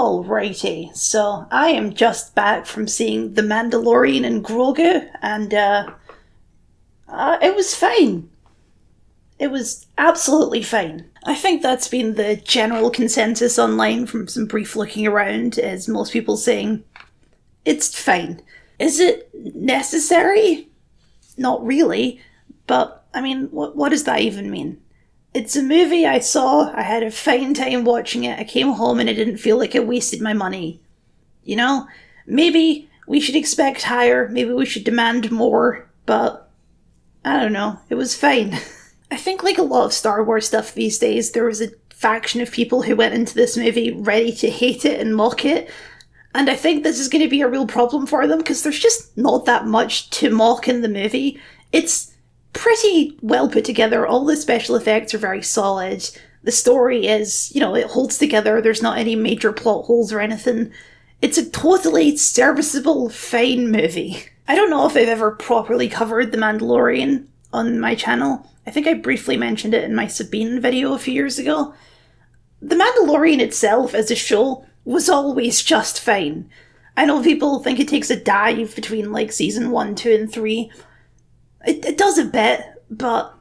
Alrighty, so I am just back from seeing The Mandalorian and Grogu, and it was fine. It was absolutely fine. I think that's been the general consensus online from some brief looking around, is most people saying, it's fine. Is it necessary? Not really, but, I mean, what does that even mean? It's a movie I saw, I had a fine time watching it, I came home and I didn't feel like I wasted my money. You know? Maybe we should expect higher, maybe we should demand more, but I don't know, it was fine. I think like a lot of Star Wars stuff these days, there was a faction of people who went into this movie ready to hate it and mock it, and I think this is going to be a real problem for them, because there's just not that much to mock in the movie. It's pretty well put together. All the special effects are very solid. The story is, it holds together. There's not any major plot holes or anything. It's a totally serviceable, fine movie. I don't know if I've ever properly covered The Mandalorian on my channel. I think I briefly mentioned it in my Sabine video a few years ago. The Mandalorian itself as a show was always just fine. I know people think it takes a dive between like season 1, 2, and 3. It does a bit, but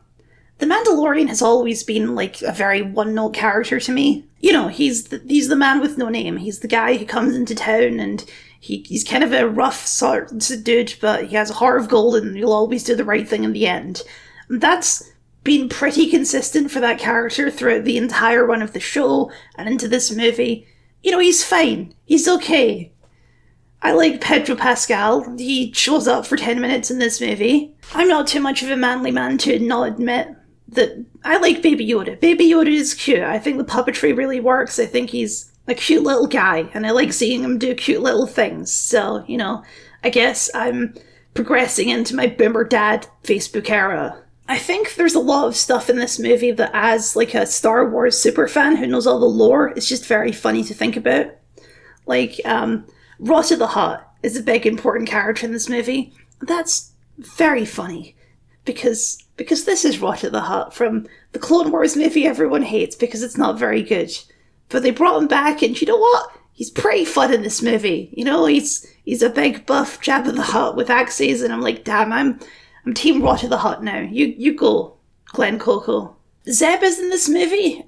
The Mandalorian has always been like a very one-note character to me. He's the man with no name. He's the guy who comes into town and he's kind of a rough sort of dude, but he has a heart of gold and he'll always do the right thing in the end. And that's been pretty consistent for that character throughout the entire run of the show and into this movie. He's fine. He's okay. I like Pedro Pascal. He shows up for 10 minutes in this movie. I'm not too much of a manly man to not admit that I like Baby Yoda. Baby Yoda is cute. I think the puppetry really works. I think he's a cute little guy, and I like seeing him do cute little things. So, I guess I'm progressing into my boomer dad Facebook era. I think there's a lot of stuff in this movie that, as like a Star Wars superfan who knows all the lore, it's just very funny to think about. Like, Rota the Hutt is a big important character in this movie. That's very funny, because this is Rota the Hutt from the Clone Wars movie everyone hates because it's not very good. But they brought him back, and you know what? He's pretty fun in this movie. He's a big buff Jabba the Hutt with axes, and I'm like, damn, I'm Team Rota the Hutt now. You go, Glen Coco. Zeb is in this movie.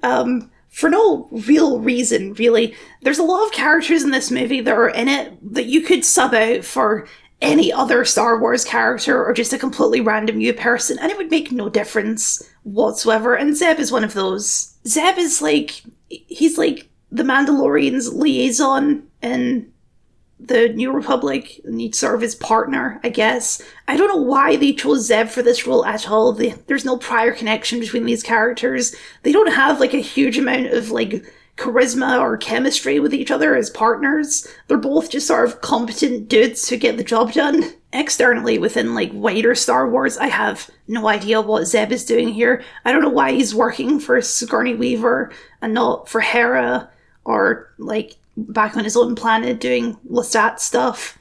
For no real reason, really. There's a lot of characters in this movie that are in it that you could sub out for any other Star Wars character or just a completely random new person, and it would make no difference whatsoever, and Zeb is one of those. Zeb is he's like the Mandalorian's liaison in the New Republic, and he'd serve his partner, I guess. I don't know why they chose Zeb for this role at all. There's no prior connection between these characters. They don't have a huge amount of charisma or chemistry with each other as partners. They're both just sort of competent dudes who get the job done. Externally, within wider Star Wars, I have no idea what Zeb is doing here. I don't know why he's working for Sigourney Weaver and not for Hera, or back on his own planet doing Lestat stuff.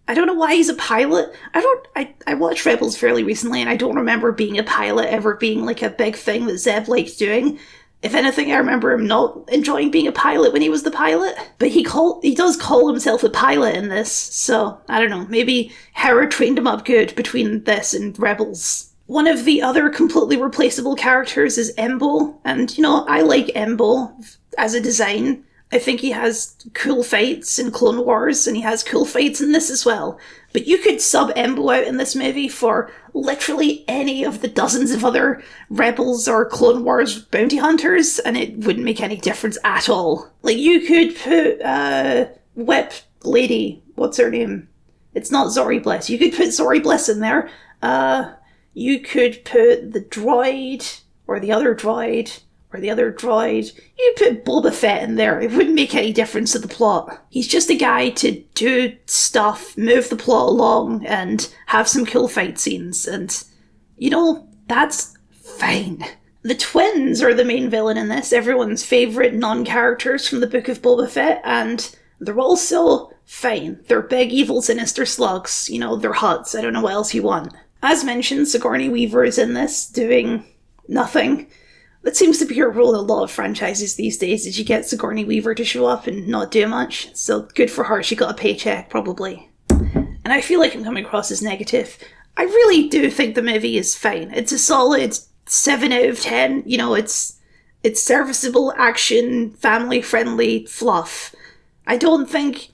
I don't know why he's a pilot. I watched Rebels fairly recently, and I don't remember being a pilot ever being a big thing that Zeb liked doing. If anything, I remember him not enjoying being a pilot when he was the pilot. But he does call himself a pilot in this, so I don't know, maybe Hera trained him up good between this and Rebels. One of the other completely replaceable characters is Embo, and I like Embo as a design. I think he has cool fights in Clone Wars, and he has cool fights in this as well. But you could sub Embo out in this movie for literally any of the dozens of other Rebels or Clone Wars bounty hunters, and it wouldn't make any difference at all. You could put, Whip Lady, what's her name? It's not Zori Bliss. You could put Zori Bliss in there. You could put the droid, or the other droid, you put Boba Fett in there. It wouldn't make any difference to the plot. He's just a guy to do stuff, move the plot along, and have some cool fight scenes, and, that's fine. The twins are the main villain in this, everyone's favourite non-characters from the Book of Boba Fett, and they're also fine. They're big, evil, sinister slugs. They're Hutts. I don't know what else you want. As mentioned, Sigourney Weaver is in this, doing nothing. That seems to be a rule in a lot of franchises these days, is you get Sigourney Weaver to show up and not do much. So good for her, she got a paycheck, probably. And I feel like I'm coming across as negative. I really do think the movie is fine. It's a solid 7 out of 10. You know, it's serviceable action, family-friendly fluff. I don't think...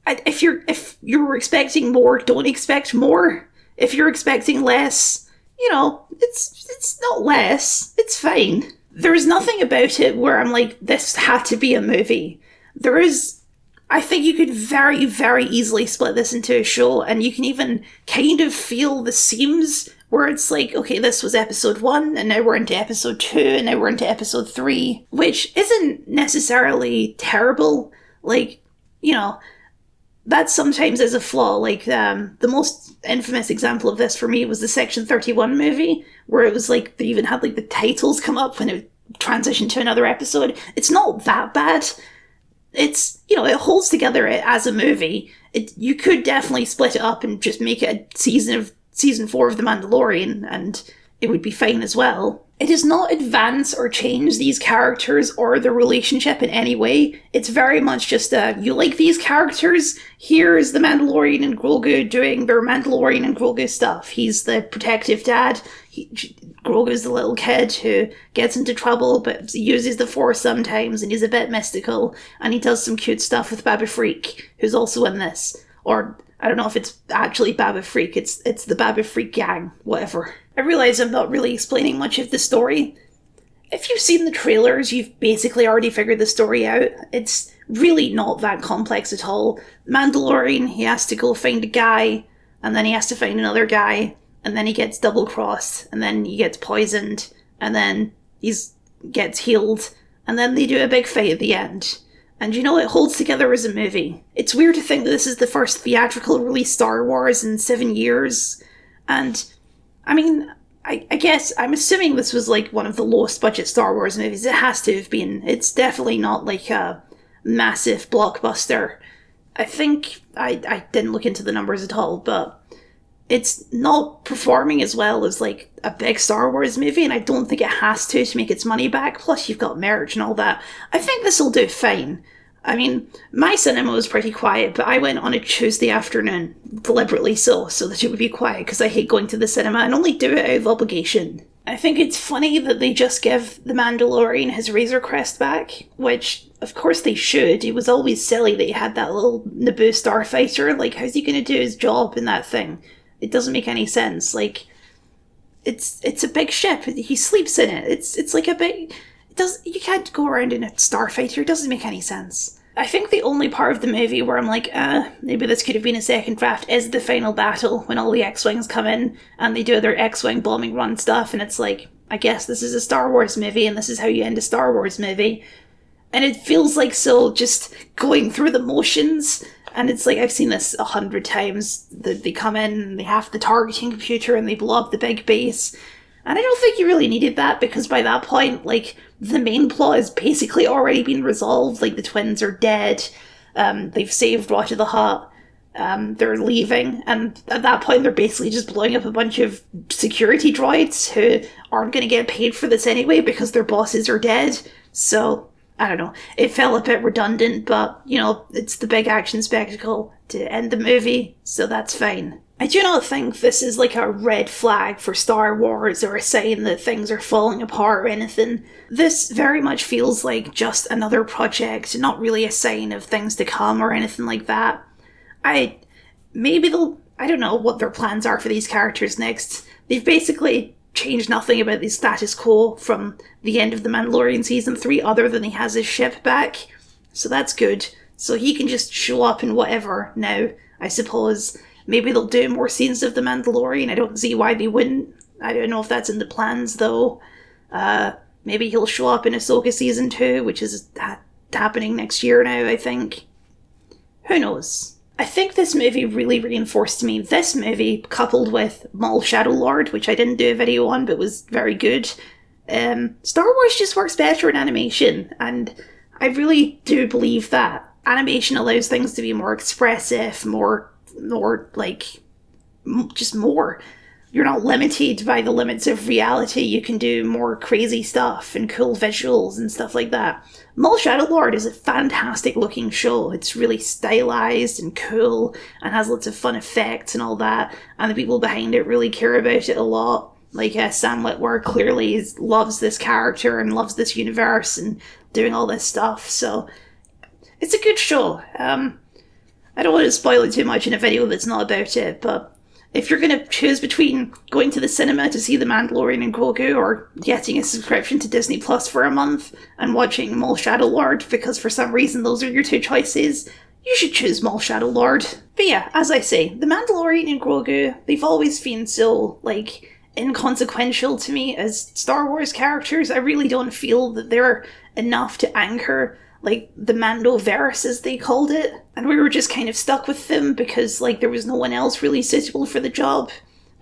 If you're expecting more, don't expect more. If you're expecting less, you know, it's not less. It's fine. There's nothing about it where I'm like, this had to be a movie. There is... I think you could very, very easily split this into a show, and you can even kind of feel the seams where it's like, okay, this was episode 1, and now we're into episode 2, and now we're into episode 3, which isn't necessarily terrible. Like, you know, that sometimes is a flaw. Like, the most infamous example of this for me was the Section 31 movie, where it was like, they even had like the titles come up when it transitioned to another episode. It's not that bad. It's, you know, it holds together as a movie. You could definitely split it up and just make it a season 4 of The Mandalorian, and it would be fine as well. It does not advance or change these characters or the relationship in any way. It's very much just you like these characters, here's the Mandalorian and Grogu doing their Mandalorian and Grogu stuff. He's the protective dad. Grogu's the little kid who gets into trouble but uses the Force sometimes, and he's a bit mystical, and he does some cute stuff with Baba Freak, who's also in this. Or, I don't know if it's actually Baba Freak, it's the Baba Freak gang, whatever. I realise I'm not really explaining much of the story. If you've seen the trailers, you've basically already figured the story out. It's really not that complex at all. Mandalorian, he has to go find a guy, and then he has to find another guy, and then he gets double-crossed, and then he gets poisoned, and then he gets healed, and then they do a big fight at the end. And you know, it holds together as a movie. It's weird to think that this is the first theatrical release Star Wars in 7 years, and I mean, I guess, I'm assuming this was like one of the lowest budget Star Wars movies. It has to have been. It's definitely not like a massive blockbuster. I think, I didn't look into the numbers at all, but it's not performing as well as like a big Star Wars movie, and I don't think it has to make its money back. Plus you've got merch and all that. I think this will do fine. I mean, my cinema was pretty quiet, but I went on a Tuesday afternoon, deliberately so that it would be quiet, because I hate going to the cinema and only do it out of obligation. I think it's funny that they just give the Mandalorian his Razor Crest back, which, of course they should. It was always silly that he had that little Naboo starfighter. Like, how's he going to do his job in that thing? It doesn't make any sense. Like, it's a big ship. He sleeps in it. It's like a big... You can't go around in a starfighter. It doesn't make any sense. I think the only part of the movie where I'm like, maybe this could have been a second draft is the final battle, when all the X-Wings come in and they do their X-Wing bombing run stuff, and it's like, I guess this is a Star Wars movie and this is how you end a Star Wars movie. And it feels like so just going through the motions, and it's like, I've seen this 100 times. They come in and they have the targeting computer and they blow up the big base. And I don't think you really needed that, because by that point, like, the main plot has basically already been resolved. Like, the twins are dead, they've saved Roger the Hutt, they're leaving, and at that point they're basically just blowing up a bunch of security droids who aren't going to get paid for this anyway because their bosses are dead. So, I don't know, it felt a bit redundant, but, you know, it's the big action spectacle to end the movie, so that's fine. I do not think this is like a red flag for Star Wars or a sign that things are falling apart or anything. This very much feels like just another project, not really a sign of things to come or anything like that. I don't know what their plans are for these characters next. They've basically changed nothing about the status quo from the end of The Mandalorian Season 3 other than he has his ship back. So that's good. So he can just show up in whatever now, I suppose. Maybe they'll do more scenes of The Mandalorian. I don't see why they wouldn't. I don't know if that's in the plans, though. Maybe he'll show up in Ahsoka Season 2, which is happening next year now, I think. Who knows? I think this movie really reinforced to me. This movie, coupled with Maul Shadow Lord, which I didn't do a video on, but was very good. Star Wars just works better in animation, and I really do believe that. Animation allows things to be more expressive, more like, just more. you're not limited by the limits of reality. You can do more crazy stuff and cool visuals and stuff like that. Maul Shadowlord is a fantastic looking show. It's really stylized and cool and has lots of fun effects and all that, and the people behind it really care about it a lot. Like Sam Witwer clearly loves this character and loves this universe and doing all this stuff, so it's a good show. I don't want to spoil it too much in a video that's not about it, but if you're going to choose between going to the cinema to see The Mandalorian and Grogu or getting a subscription to Disney Plus for a month and watching Maul Shadowlord, because for some reason those are your two choices, you should choose Maul Shadowlord. But yeah, as I say, The Mandalorian and Grogu, they've always been so, like, inconsequential to me as Star Wars characters. I really don't feel that they're enough to anchor, like, the Mandoverse, as they called it, and we were just kind of stuck with them because, like, there was no one else really suitable for the job,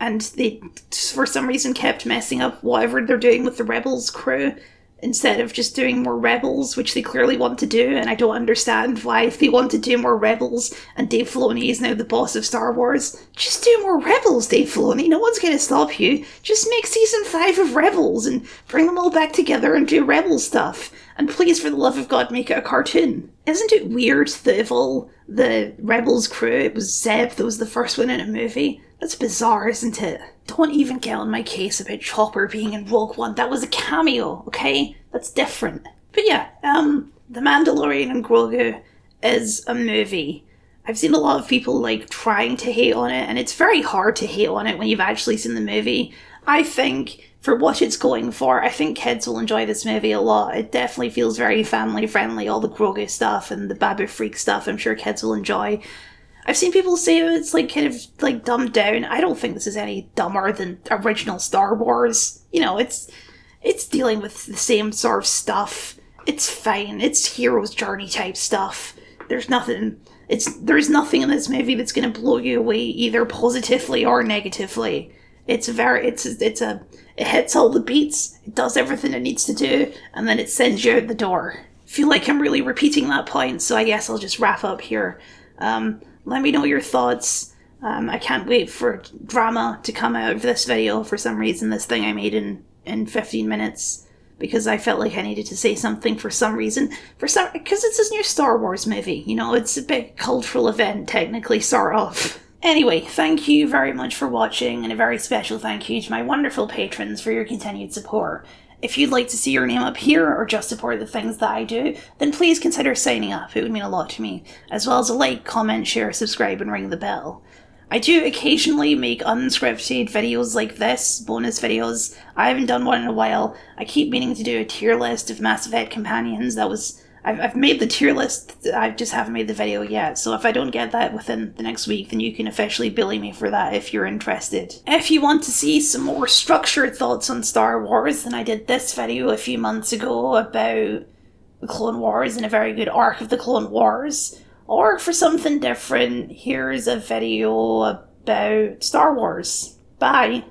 and they, for some reason, kept messing up whatever they're doing with the Rebels crew, instead of just doing more Rebels, which they clearly want to do, and I don't understand why, if they want to do more Rebels, and Dave Filoni is now the boss of Star Wars, just do more Rebels, Dave Filoni, no one's gonna stop you. Just make season 5 of Rebels, and bring them all back together and do Rebel stuff. And please, for the love of God, make it a cartoon. Isn't it weird that of all the Rebels crew, it was Zeb that was the first one in a movie? That's bizarre, isn't it? Don't even get on my case about Chopper being in Rogue One. That was a cameo, okay? That's different. But yeah, The Mandalorian and Grogu is a movie. I've seen a lot of people, like, trying to hate on it, and it's very hard to hate on it when you've actually seen the movie. I think, for what it's going for, I think kids will enjoy this movie a lot. It definitely feels very family friendly, all the Grogu stuff and the Babu Freak stuff I'm sure kids will enjoy. I've seen people say it's, like, kind of, like, dumbed down. I don't think this is any dumber than original Star Wars. You know, it's dealing with the same sort of stuff. It's fine. It's hero's journey type stuff. There's nothing in this movie that's going to blow you away either positively or negatively. It hits all the beats, it does everything it needs to do, and then it sends you out the door. I feel like I'm really repeating that point, so I guess I'll just wrap up here. Let me know your thoughts. I can't wait for drama to come out of this video. For some reason, this thing I made in 15 minutes, because I felt like I needed to say something for some reason. Because it's this new Star Wars movie, you know, it's a big cultural event, technically, sort of. Anyway, thank you very much for watching, and a very special thank you to my wonderful patrons for your continued support. If you'd like to see your name up here, or just support the things that I do, then please consider signing up. It would mean a lot to me, as well as a like, comment, share, subscribe, and ring the bell. I do occasionally make unscripted videos like this, bonus videos. I haven't done one in a while. I keep meaning to do a tier list of Mass Effect companions. I've made the tier list, I just haven't made the video yet, so if I don't get that within the next week, then you can officially billy me for that if you're interested. If you want to see some more structured thoughts on Star Wars, then I did this video a few months ago about the Clone Wars and a very good arc of the Clone Wars. Or for something different, here's a video about Star Wars. Bye!